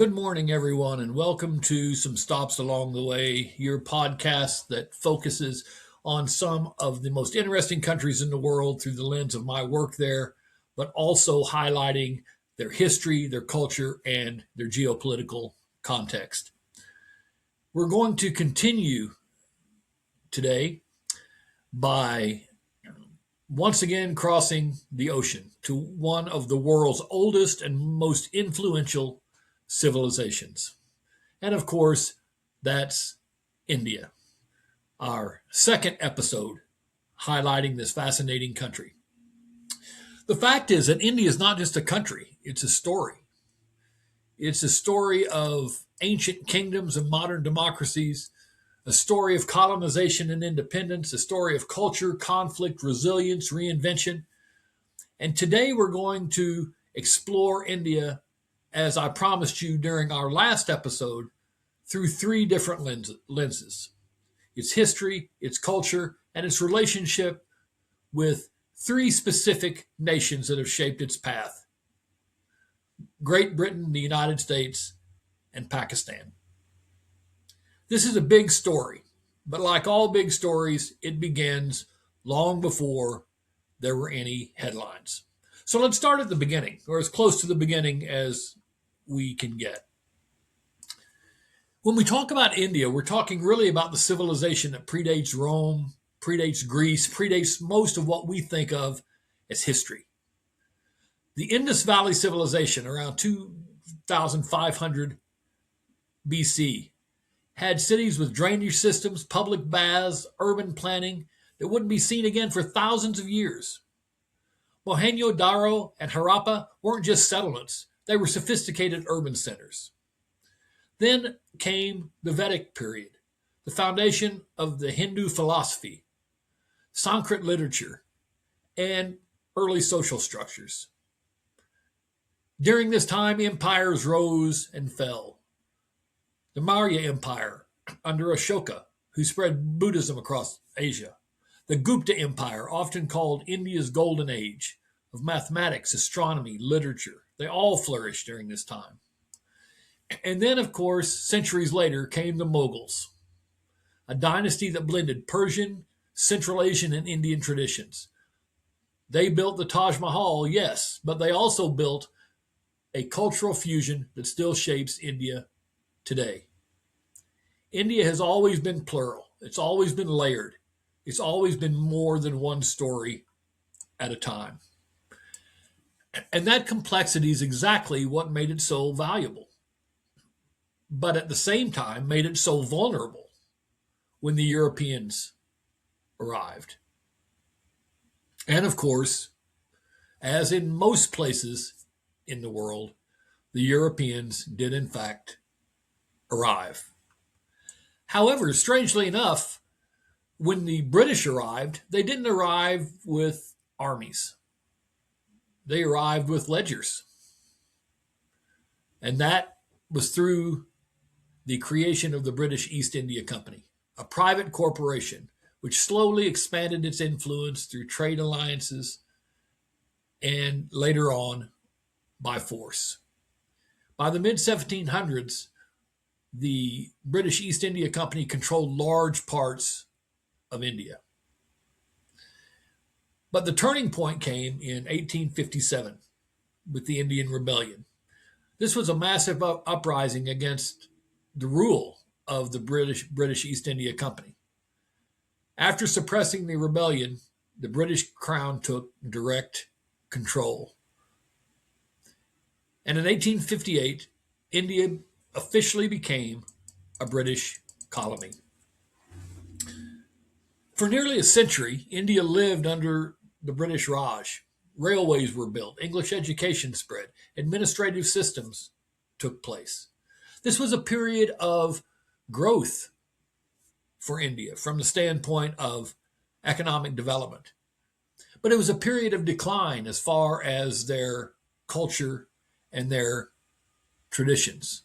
Good morning, everyone, and welcome to Some Stops Along the Way, your podcast that focuses on some of the most interesting countries in the world through the lens of my work there, but also highlighting their history, their culture, and their geopolitical context. We're going to continue today by once again crossing the ocean to one of the world's oldest and most influential civilizations. And of course, that's India, our second episode highlighting this fascinating country. The fact is that India is not just a country, it's a story. It's a story of ancient kingdoms and modern democracies, a story of colonization and independence, a story of culture, conflict, resilience, reinvention. And today we're going to explore India, as I promised you during our last episode, through three different lenses: its history, its culture, and its relationship with three specific nations that have shaped its path: Great Britain, the United States, and Pakistan. This is a big story, but like all big stories, it begins long before there were any headlines. So let's start at the beginning, or as close to the beginning as we can get. When we talk about India, we're talking really about the civilization that predates Rome, predates Greece, predates most of what we think of as history. The Indus Valley civilization around 2500 BC had cities with drainage systems, public baths, urban planning that wouldn't be seen again for thousands of years. Mohenjo-daro and Harappa weren't just settlements, they were sophisticated urban centers. Then came the Vedic period, the foundation of the Hindu philosophy, Sanskrit literature, and early social structures. During this time, empires rose and fell. The Maurya Empire under Ashoka, who spread Buddhism across Asia. The Gupta Empire, often called India's golden age, of mathematics, astronomy, literature. They all flourished during this time. And then, of course, centuries later came the Mughals, a dynasty that blended Persian, Central Asian, and Indian traditions. They built the Taj Mahal, yes, but they also built a cultural fusion that still shapes India today. India has always been plural. It's always been layered. It's always been more than one story at a time. And that complexity is exactly what made it so valuable, but at the same time made it so vulnerable when the Europeans arrived. And of course, as in most places in the world, the Europeans did in fact arrive. However, strangely enough, when the British arrived, they didn't arrive with armies. They arrived with ledgers. And that was through the creation of the British East India Company, a private corporation which slowly expanded its influence through trade alliances and later on by force. By the mid 1700s, the British East India Company controlled large parts of India. But the turning point came in 1857 with the Indian Rebellion. This was a massive uprising against the rule of the British East India Company. After suppressing the rebellion, the British Crown took direct control. And in 1858, India officially became a British colony. For nearly a century, India lived under the British Raj. Railways were built, English education spread, administrative systems took place. This was a period of growth for India from the standpoint of economic development. But it was a period of decline as far as their culture and their traditions.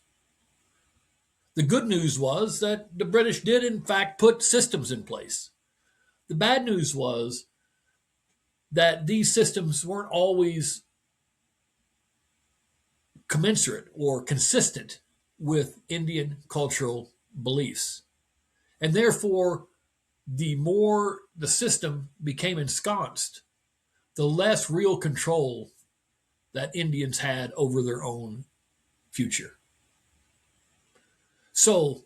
The good news was that the British did, in fact, put systems in place. The bad news was that these systems weren't always commensurate or consistent with Indian cultural beliefs. And therefore, the more the system became ensconced, the less real control that Indians had over their own future. So,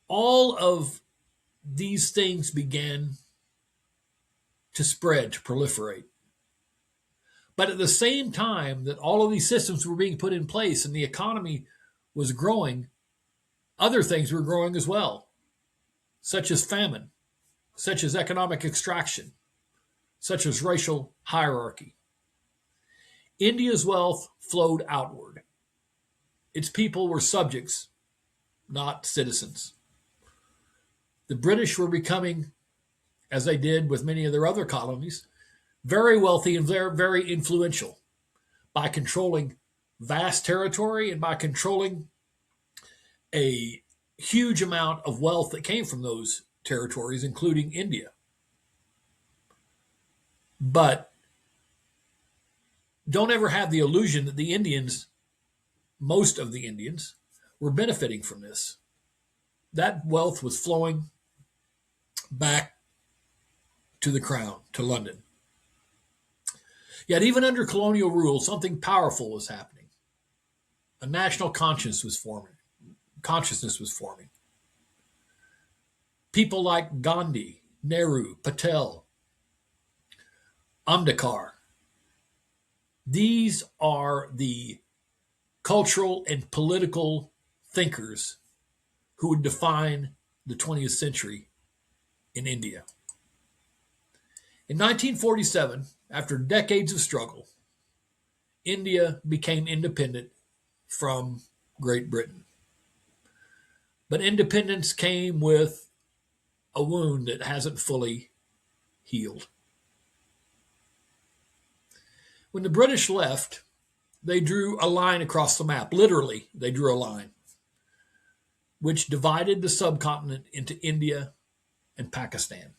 all of these things began to spread, to proliferate. But at the same time that all of these systems were being put in place and the economy was growing, other things were growing as well, such as famine, such as economic extraction, such as racial hierarchy. India's wealth flowed outward. Its people were subjects, not citizens. The British were becoming, as they did with many of their other colonies, very wealthy and very influential by controlling vast territory and by controlling a huge amount of wealth that came from those territories, including India. But don't ever have the illusion that the Indians, most of the Indians, were benefiting from this. That wealth was flowing back to the crown, to London. Yet even under colonial rule, something powerful was happening. A national consciousness was forming. People like Gandhi, Nehru, Patel, Ambedkar. These are the cultural and political thinkers who would define the 20th century in India. In 1947, after decades of struggle, India became independent from Great Britain. But independence came with a wound that hasn't fully healed. When the British left, they drew a line across the map. Literally, they drew a line, which divided the subcontinent into India and Pakistan.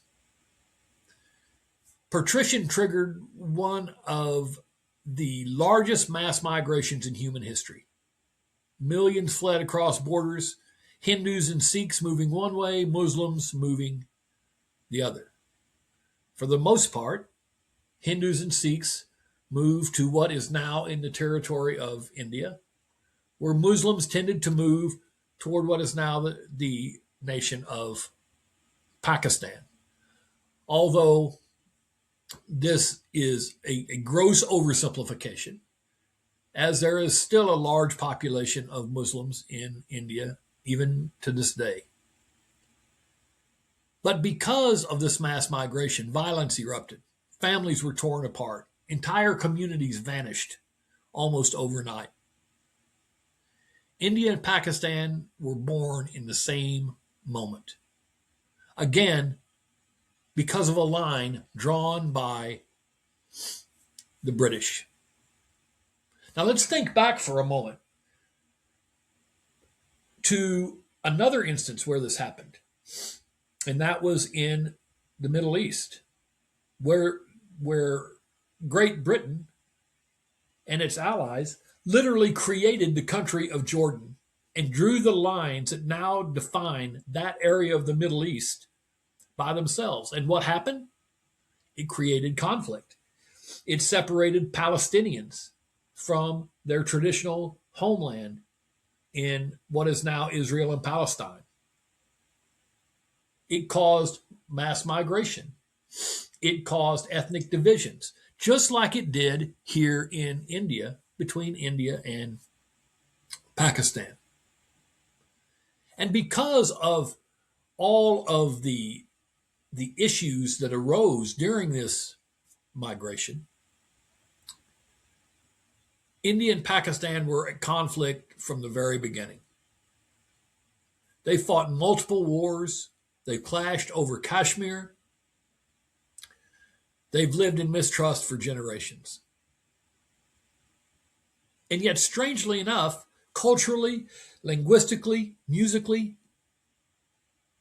Partition triggered one of the largest mass migrations in human history. Millions fled across borders, Hindus and Sikhs moving one way, Muslims moving the other. For the most part, Hindus and Sikhs moved to what is now in the territory of India, where Muslims tended to move toward what is now the nation of Pakistan. Although this is a gross oversimplification, as there is still a large population of Muslims in India, even to this day. But because of this mass migration, violence erupted. Families were torn apart. Entire communities vanished almost overnight. India and Pakistan were born in the same moment. Again, because of a line drawn by the British. Now let's think back for a moment to another instance where this happened, and that was in the Middle East, where Great Britain and its allies literally created the country of Jordan and drew the lines that now define that area of the Middle East by themselves. And what happened? It created conflict. It separated Palestinians from their traditional homeland in what is now Israel and Palestine. It caused mass migration. It caused ethnic divisions, just like it did here in India, between India and Pakistan. And because of all of the issues that arose during this migration, India and Pakistan were at conflict from the very beginning. They fought multiple wars. They clashed over Kashmir. They've lived in mistrust for generations. And yet, strangely enough, culturally, linguistically, musically,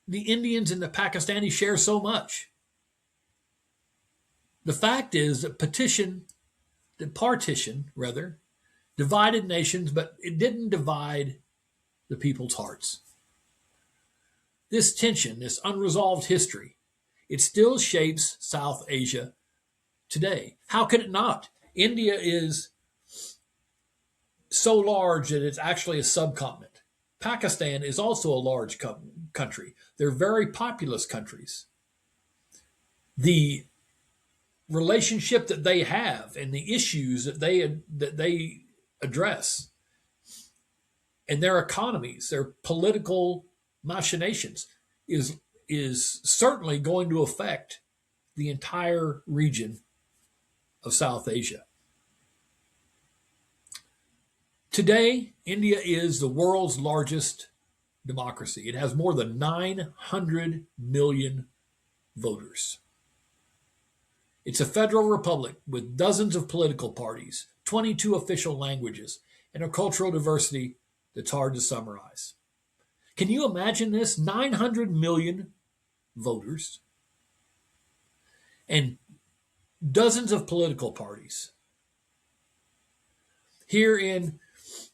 the Indians and the Pakistanis share so much. The fact is that partition divided nations, but it didn't divide the people's hearts. This tension, this unresolved history, it still shapes South Asia today. How could it not? India is so large that it's actually a subcontinent. Pakistan is also a large country. They're very populous countries. The relationship that they have and the issues that they address and their economies, their political machinations is certainly going to affect the entire region of South Asia. Today, India is the world's largest democracy. It has more than 900 million voters. It's a federal republic with dozens of political parties, 22 official languages, and a cultural diversity that's hard to summarize. Can you imagine this? 900 million voters and dozens of political parties. Here in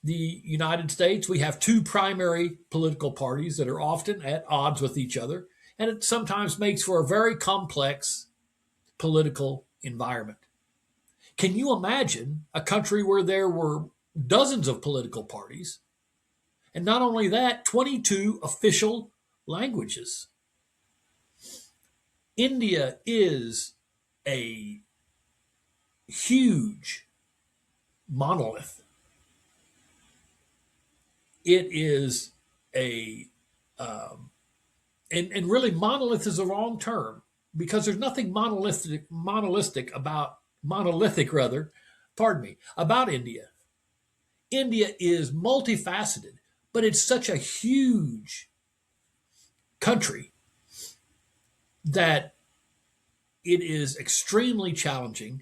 the United States, we have two primary political parties that are often at odds with each other, and it sometimes makes for a very complex political environment. Can you imagine a country where there were dozens of political parties, and not only that, 22 official languages? India is a huge monolith. It is and really monolith is the wrong term because there's nothing monolithic about India. India is multifaceted, but it's such a huge country that it is extremely challenging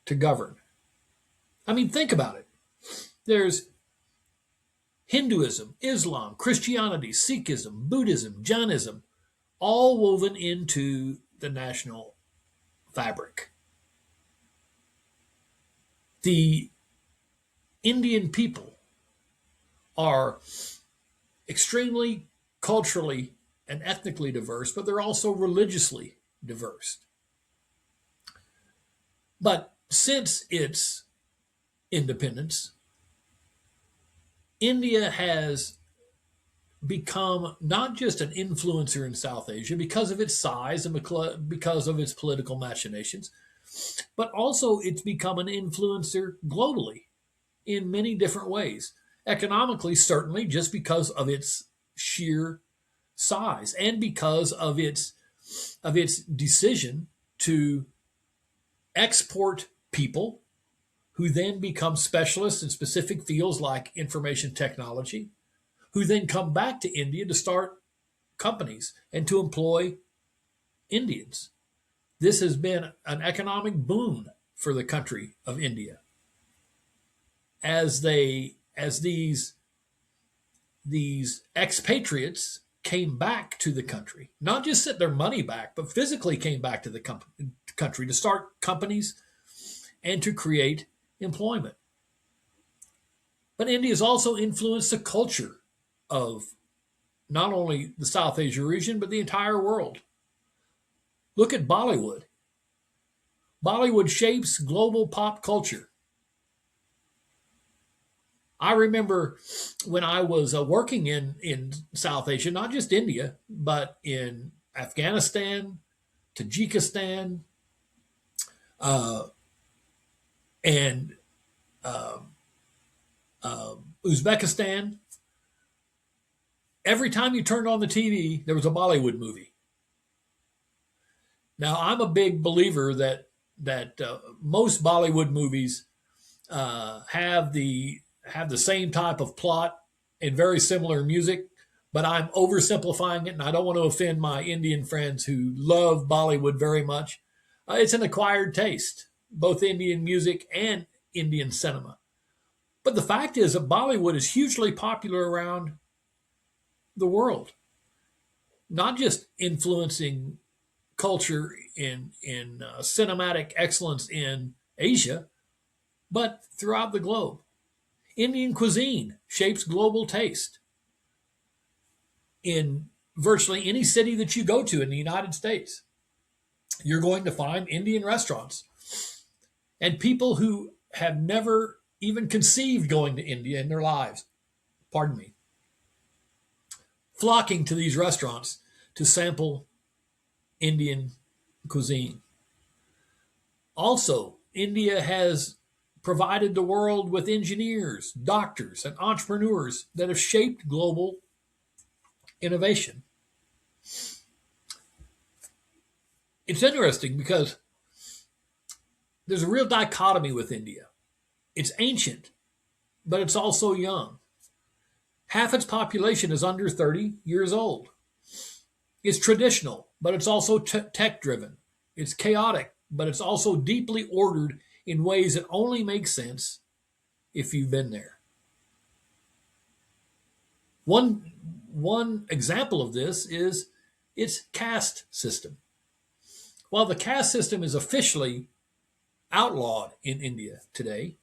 to govern. I mean, think about it. There's Hinduism, Islam, Christianity, Sikhism, Buddhism, Jainism, all woven into the national fabric. The Indian people are extremely culturally and ethnically diverse, but they're also religiously diverse. But since its independence, India has become not just an influencer in South Asia because of its size and because of its political machinations, but also it's become an influencer globally in many different ways. Economically, certainly, just because of its sheer size and because of its decision to export people who then become specialists in specific fields like information technology, who then come back to India to start companies and to employ Indians. This has been an economic boon for the country of India. As these expatriates came back to the country, not just sent their money back, but physically came back to the country to start companies and to create employment. But India has also influenced the culture of not only the South Asia region, but the entire world. Look at Bollywood. Bollywood shapes global pop culture. I remember when I was working in South Asia, not just India, but in Afghanistan, Tajikistan, and Uzbekistan. Every time you turned on the TV, there was a Bollywood movie. Now, I'm a big believer that most Bollywood movies have the same type of plot and very similar music, but I'm oversimplifying it, and I don't want to offend my Indian friends who love Bollywood very much. It's an acquired taste, both Indian music and Indian cinema. But the fact is that Bollywood is hugely popular around the world, not just influencing culture in cinematic excellence in Asia, but throughout the globe. Indian cuisine shapes global taste. In virtually any city that you go to in the United States, you're going to find Indian restaurants. And people who have never even conceived going to India in their lives, pardon me, flocking to these restaurants to sample Indian cuisine. Also, India has provided the world with engineers, doctors, and entrepreneurs that have shaped global innovation. It's interesting because there's a real dichotomy with India. It's ancient, but it's also young. Half its population is under 30 years old. It's traditional, but it's also tech driven. It's chaotic, but it's also deeply ordered in ways that only make sense if you've been there. One example of this is its caste system. While the caste system is officially outlawed in India today,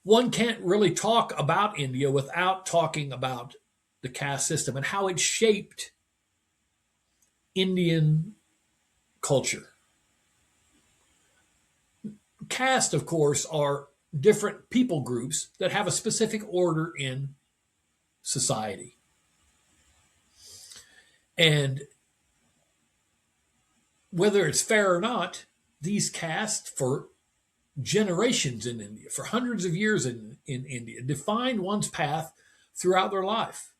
one can't really talk about India without talking about the caste system and how it shaped Indian culture. Caste, of course, are different people groups that have a specific order in society. And whether it's fair or not, these castes for generations in India, for hundreds of years in India, defined one's path throughout their life.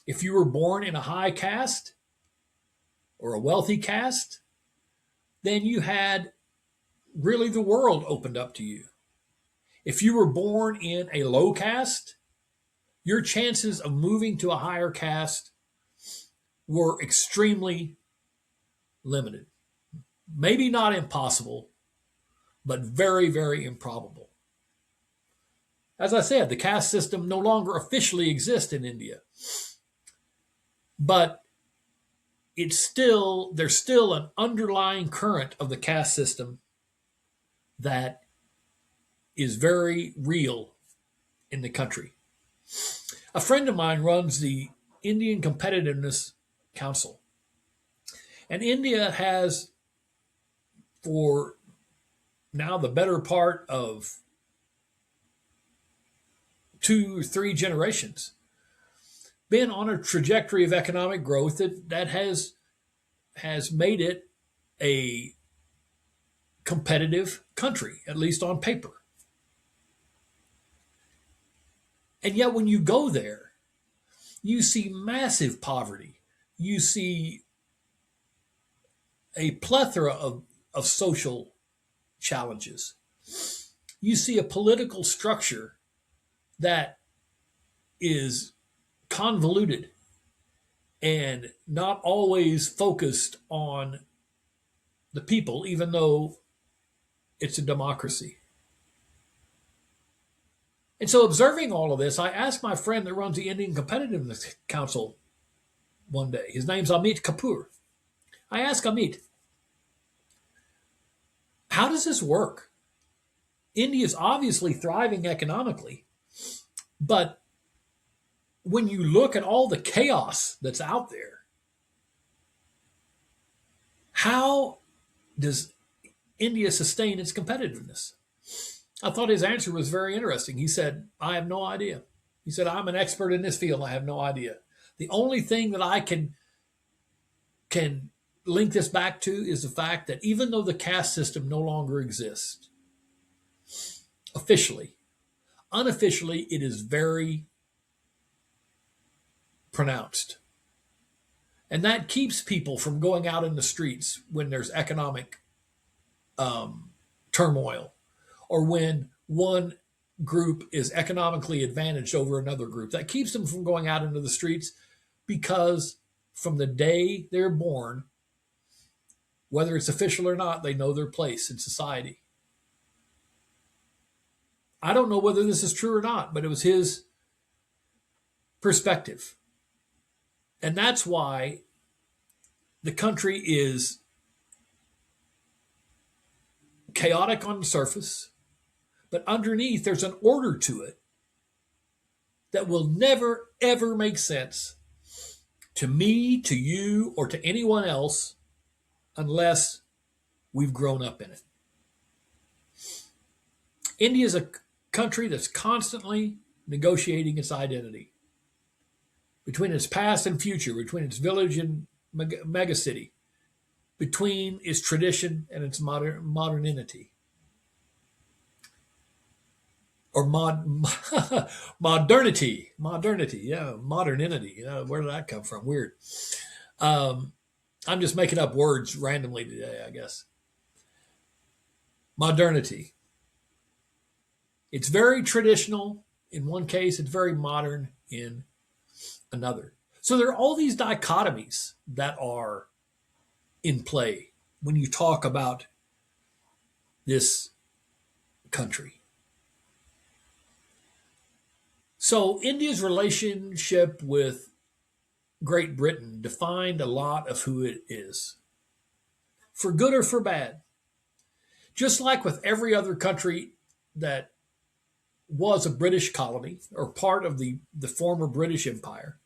If you were born in a high caste or a wealthy caste, then you had really the world opened up to you. If you were born in a low caste, your chances of moving to a higher caste were extremely limited. Maybe not impossible, but very, very improbable. As I said, the caste system no longer officially exists in India, but there's still an underlying current of the caste system that is very real in the country. A friend of mine runs the Indian Competitiveness Council. And India has, for now the better part of 2 or 3 generations, been on a trajectory of economic growth that has made it a competitive country, at least on paper. And yet when you go there, you see massive poverty. You see a plethora of social challenges. You see a political structure that is convoluted and not always focused on the people, even though it's a democracy. And so, observing all of this, I asked my friend that runs the Indian Competitiveness Council one day. His name's Amit Kapoor. I asked Amit, how does this work? India is obviously thriving economically, but when you look at all the chaos that's out there, how does India sustain its competitiveness? I thought his answer was very interesting. He said, I have no idea. He said, I'm an expert in this field. I have no idea. The only thing that I can link this back to is the fact that even though the caste system no longer exists, officially, unofficially, it is very pronounced. And that keeps people from going out in the streets when there's economic turmoil, or when one group is economically advantaged over another group. That keeps them from going out into the streets because from the day they're born, whether it's official or not, they know their place in society. I don't know whether this is true or not, but it was his perspective. And that's why the country is chaotic on the surface, But underneath, there's an order to it that will never, ever make sense to me, to you, or to anyone else unless we've grown up in it. India is a country that's constantly negotiating its identity between its past and future, between its village and megacity, between its tradition and its modernity. Or modernity, yeah, modernity. Where did that come from? Weird. I'm just making up words randomly today, I guess. Modernity. It's very traditional in one case, it's very modern in another. So there are all these dichotomies that are in play when you talk about this country. So India's relationship with Great Britain defined a lot of who it is, for good or for bad. Just like with every other country that was a British colony or part of the former British Empire,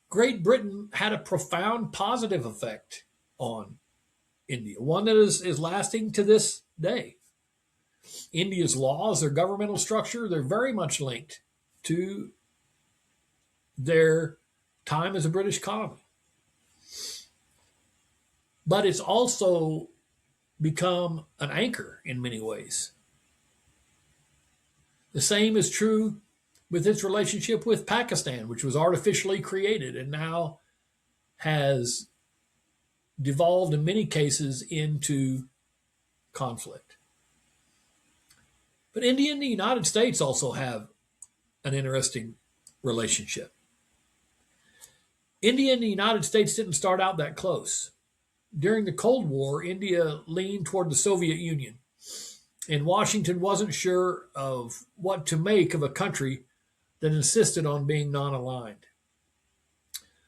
Great Britain had a profound positive effect on India, one that is lasting to this day. India's laws, their governmental structure, they're very much linked to their time as a British colony. But it's also become an anchor in many ways. The same is true with its relationship with Pakistan, which was artificially created and now has devolved in many cases into conflict. But India and the United States also have an interesting relationship. India and the United States didn't start out that close. During the Cold War, India leaned toward the Soviet Union, and Washington wasn't sure of what to make of a country that insisted on being non-aligned.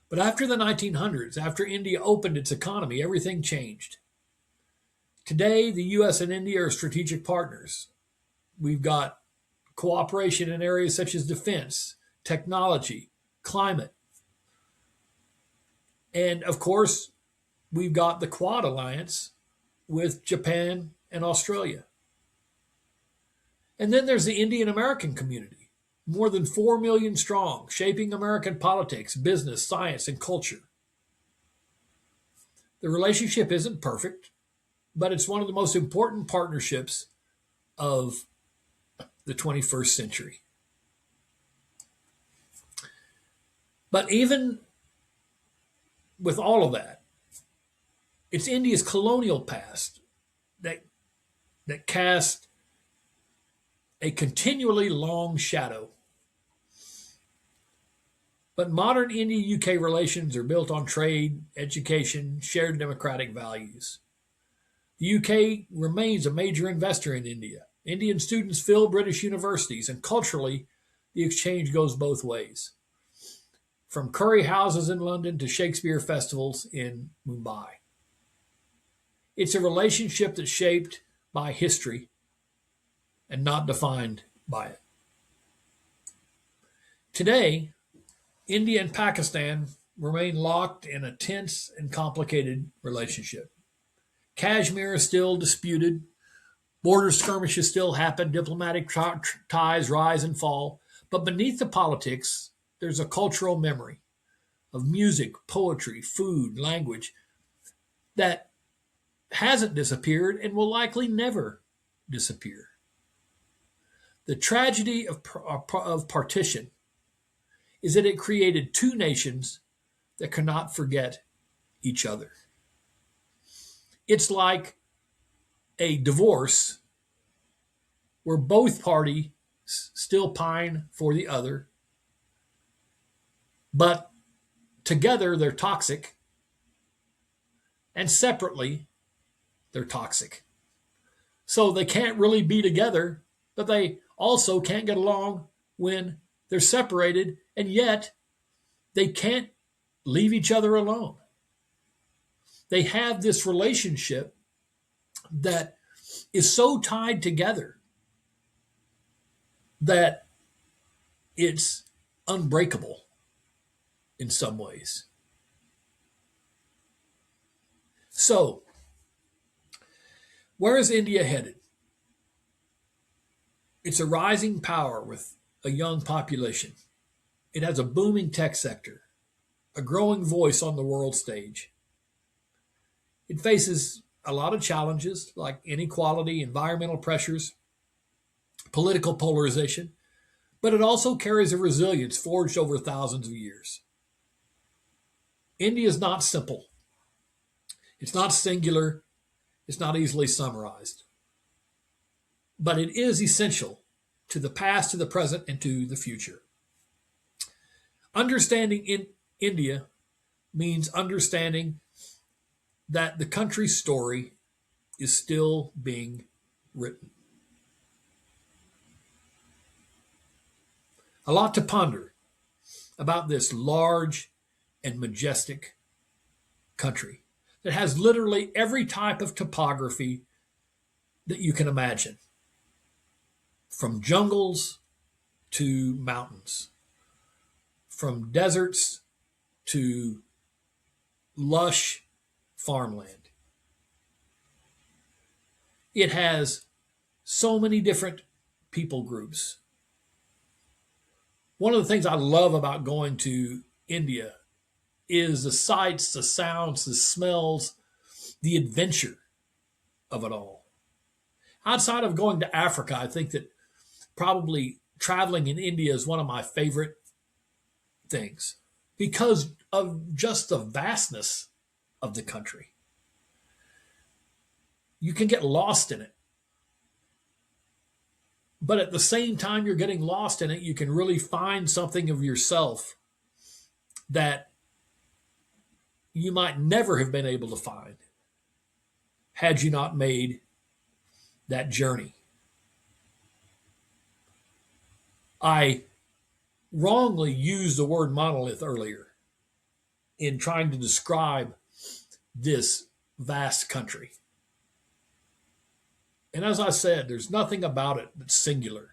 But after the 1900s, after India opened its economy, everything changed. Today, the US and India are strategic partners. We've got cooperation in areas such as defense, technology, climate. And of course, we've got the Quad alliance with Japan and Australia. And then there's the Indian American community, more than 4 million strong, shaping American politics, business, science, and culture. The relationship isn't perfect, but it's one of the most important partnerships of the 21st century. But even with all of that, it's India's colonial past that cast a continually long shadow. But modern India-UK relations are built on trade, education, shared democratic values. The UK remains a major investor in India. Indian students fill British universities, and culturally, the exchange goes both ways. From curry houses in London to Shakespeare festivals in Mumbai. It's a relationship that's shaped by history and not defined by it. Today, India and Pakistan remain locked in a tense and complicated relationship. Kashmir is still disputed. Border skirmishes still happen. Diplomatic ties rise and fall. But beneath the politics, there's a cultural memory of music, poetry, food, language that hasn't disappeared and will likely never disappear. The tragedy of partition is that it created two nations that cannot forget each other. It's like a divorce where both parties still pine for the other, but together they're toxic, and separately they're toxic. So they can't really be together, but they also can't get along when they're separated, and yet they can't leave each other alone. They have this relationship that is so tied together that it's unbreakable in some ways. So, where is India headed? It's a rising power with a young population. It has a booming tech sector, a growing voice on the world stage. It faces a lot of challenges like inequality, environmental pressures, political polarization, but it also carries a resilience forged over thousands of years. India is not simple, it's not singular, it's not easily summarized, but it is essential to the past, to the present, and to the future. Understanding in India means understanding that the country's story is still being written. A lot to ponder about this large and majestic country that has literally every type of topography that you can imagine, from jungles to mountains, from deserts to lush farmland. It has so many different people groups. One of the things I love about going to India is the sights, the sounds, the smells, the adventure of it all. Outside of going to Africa, I think that probably traveling in India is one of my favorite things because of just the vastness of the country. You can get lost in it. But at the same time you're getting lost in it, you can really find something of yourself that you might never have been able to find had you not made that journey. I wrongly used the word monolith earlier in trying to describe this vast country. And as I said, there's nothing about it that's singular.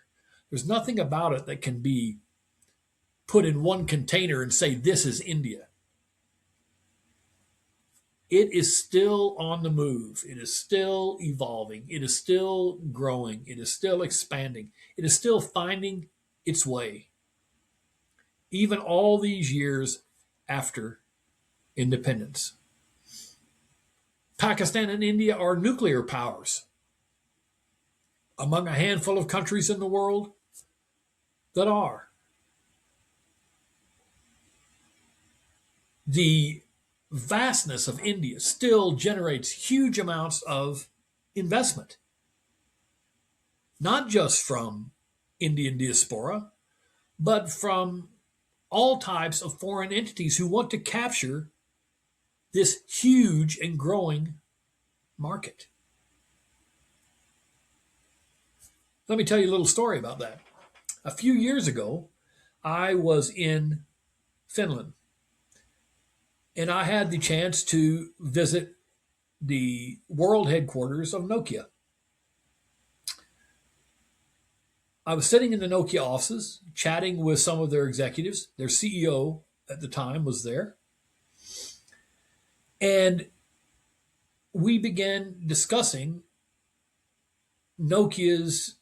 There's nothing about it that can be put in one container and say, this is India. It is still on the move. It is still evolving. It is still growing. It is still expanding. It is still finding its way, even all these years after independence. Pakistan and India are nuclear powers among a handful of countries in the world that are. The vastness of India still generates huge amounts of investment, not just from Indian diaspora, but from all types of foreign entities who want to capture this huge and growing market. Let me tell you a little story about that. A few years ago, I was in Finland, and I had the chance to visit the world headquarters of Nokia. I was sitting in the Nokia offices, chatting with some of their executives. Their CEO at the time was there. And we began discussing Nokia's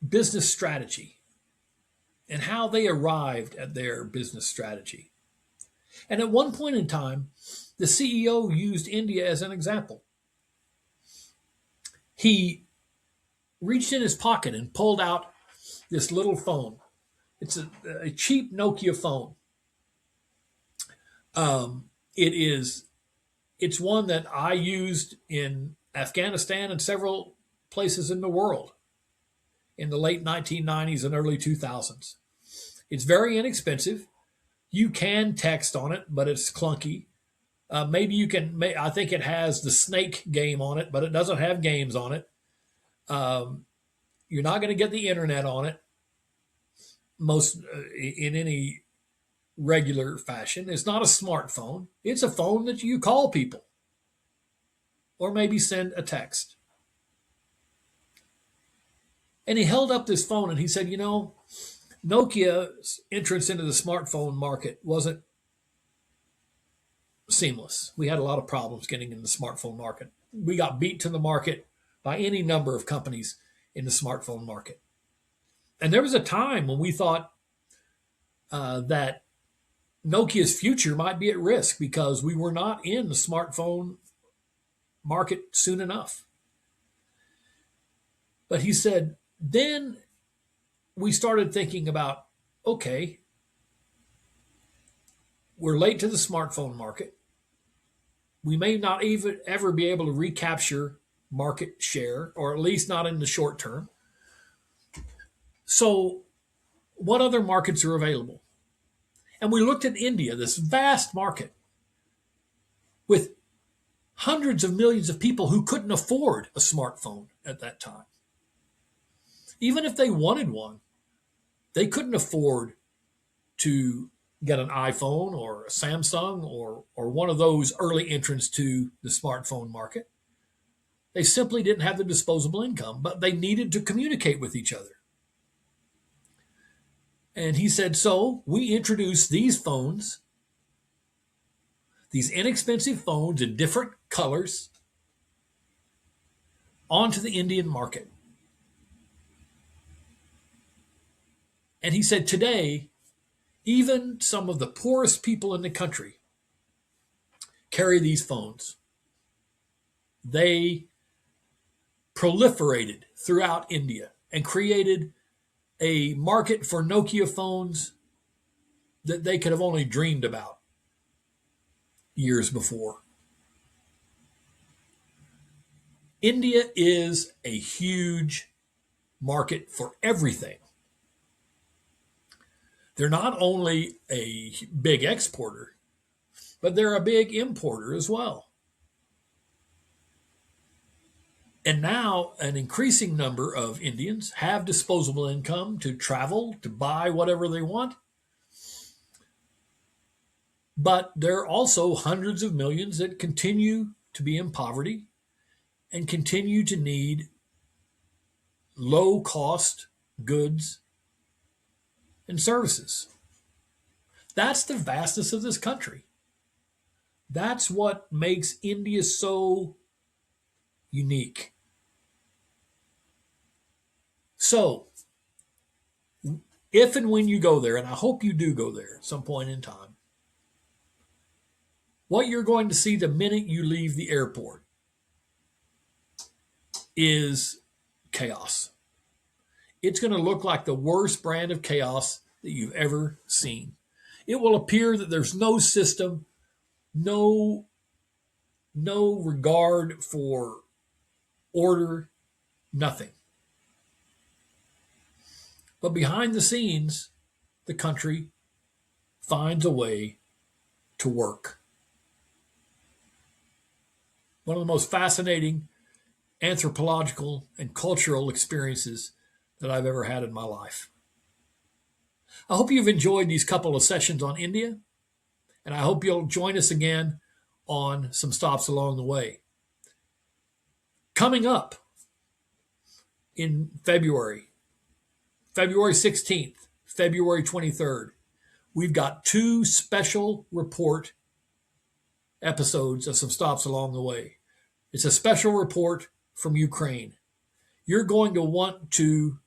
business strategy and how they arrived at their business strategy. And at one point in time, the CEO used India as an example. He reached in his pocket and pulled out this little phone. It's a cheap Nokia phone. It's one that I used in Afghanistan and several places in the world in the late 1990s and early 2000s. It's very inexpensive. You can text on it, but it's clunky. Maybe you can. I think it has the Snake game on it, but it doesn't have games on it. You're not going to get the internet on it most in any regular fashion. It's not a smartphone. It's a phone that you call people or maybe send a text. And he held up this phone and he said, Nokia's entrance into the smartphone market wasn't seamless. We had a lot of problems getting in the smartphone market. We got beat to the market by any number of companies in the smartphone market. And there was a time when we thought that Nokia's future might be at risk because we were not in the smartphone market soon enough. But he said, then we started thinking about, okay, we're late to the smartphone market. We may not even ever be able to recapture market share, or at least not in the short term. So, what other markets are available? And we looked at India, this vast market with hundreds of millions of people who couldn't afford a smartphone at that time. Even if they wanted one, they couldn't afford to get an iPhone or a Samsung or one of those early entrants to the smartphone market. They simply didn't have the disposable income, but they needed to communicate with each other. And he said, so we introduced these phones, these inexpensive phones in different colors, onto the Indian market. And he said, today, even some of the poorest people in the country carry these phones. They proliferated throughout India and created a market for Nokia phones that they could have only dreamed about years before. India is a huge market for everything. They're not only a big exporter, but they're a big importer as well. And now an increasing number of Indians have disposable income to travel, to buy whatever they want. But there are also hundreds of millions that continue to be in poverty and continue to need low-cost goods and services. That's the vastness of this country. That's what makes India so unique. So, if and when you go there, and I hope you do go there at some point in time, what you're going to see the minute you leave the airport is chaos. It's going to look like the worst brand of chaos that you've ever seen. It will appear that there's no system, no regard for order, nothing. But behind the scenes, the country finds a way to work. One of the most fascinating anthropological and cultural experiences that I've ever had in my life. I hope you've enjoyed these couple of sessions on India, and I hope you'll join us again on some stops along the way. Coming up in February 16th, February 23rd, we've got 2 special report episodes of some stops along the way. It's a special report from Ukraine. You're going to want to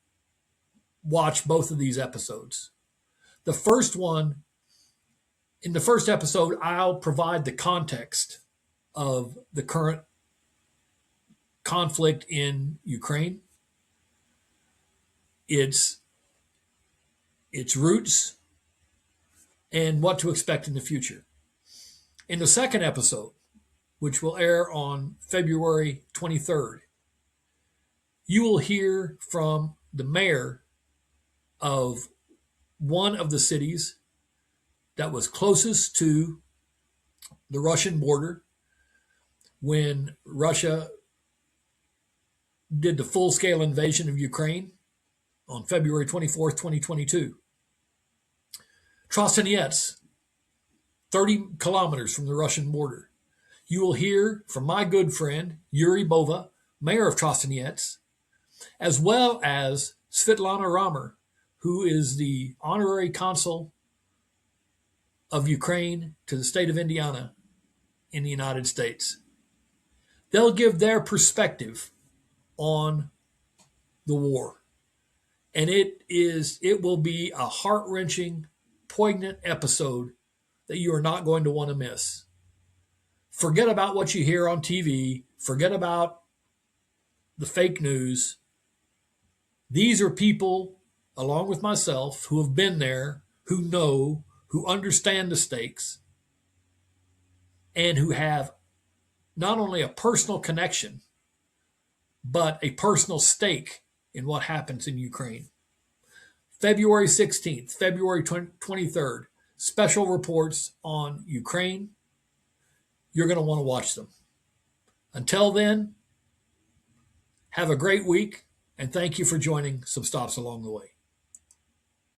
watch both of these episodes. The first one, in the first episode, I'll provide the context of the current conflict in Ukraine, its roots, and what to expect in the future. In the second episode, which will air on February 23rd, you will hear from the mayor of one of the cities that was closest to the Russian border when Russia did the full-scale invasion of Ukraine on February 24th, 2022. Trostianets, 30 kilometers from the Russian border. You will hear from my good friend, Yuri Bova, mayor of Trostianets, as well as Svetlana Ramer, who is the honorary consul of Ukraine to the state of Indiana in the United States. They'll give their perspective on the war. And it will be a heart-wrenching, poignant episode that you are not going to want to miss. Forget about what you hear on TV. Forget about the fake news. These are people, along with myself, who have been there, who know, who understand the stakes, and who have not only a personal connection, but a personal stake in what happens in Ukraine. February 16th, February 23rd, special reports on Ukraine. You're going to want to watch them. Until then, have a great week, and thank you for joining Some Stops Along the Way.